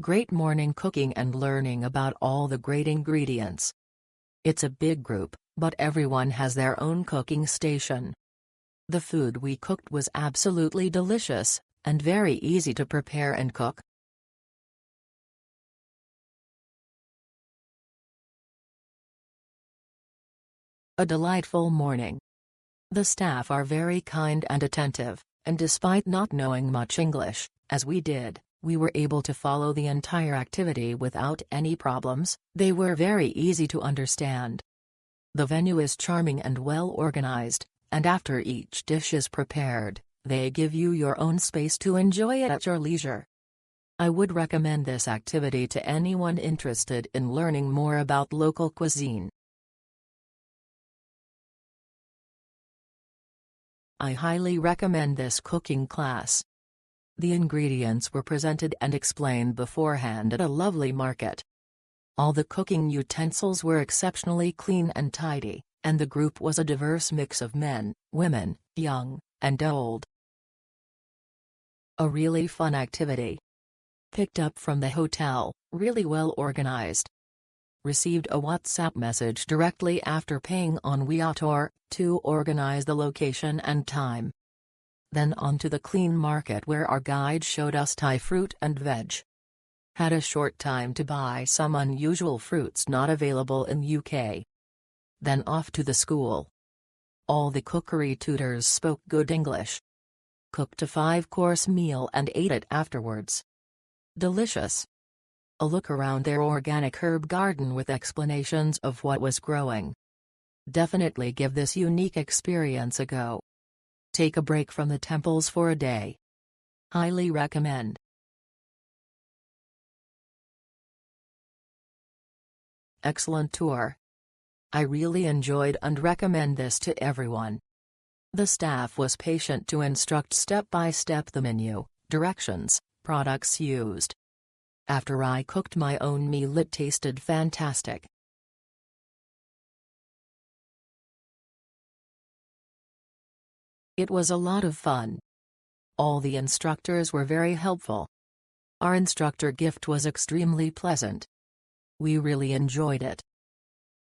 Great morning cooking and learning about all the great ingredients. It's a big group, but everyone has their own cooking station. The food we cooked was absolutely delicious, and very easy to prepare and cook. A delightful morning. The staff are very kind and attentive, and despite not knowing much English, as we did, we were able to follow the entire activity without any problems. They were very easy to understand. The venue is charming and well organized, and after each dish is prepared, they give you your own space to enjoy it at your leisure. I would recommend this activity to anyone interested in learning more about local cuisine. I highly recommend this cooking class. The ingredients were presented and explained beforehand at a lovely market. All the cooking utensils were exceptionally clean and tidy, and the group was a diverse mix of men, women, young, and old. A really fun activity. Picked up from the hotel, really well organized. Received a WhatsApp message directly after paying on Waterfall to organize the location and time. Then on to the clean market where our guide showed us Thai fruit and veg. Had a short time to buy some unusual fruits not available in UK. Then off to the school. All the cookery tutors spoke good English. Cooked a 5-course meal and ate it afterwards. Delicious. A look around their organic herb garden with explanations of what was growing. Definitely give this unique experience a go. Take a break from the temples for a day. Highly recommend. Excellent tour. I really enjoyed and recommend this to everyone. The staff was patient to instruct step by step the menu, directions, products used. After I cooked my own meal, it tasted fantastic. It was a lot of fun. All the instructors were very helpful. Our instructor gift was extremely pleasant. We really enjoyed it.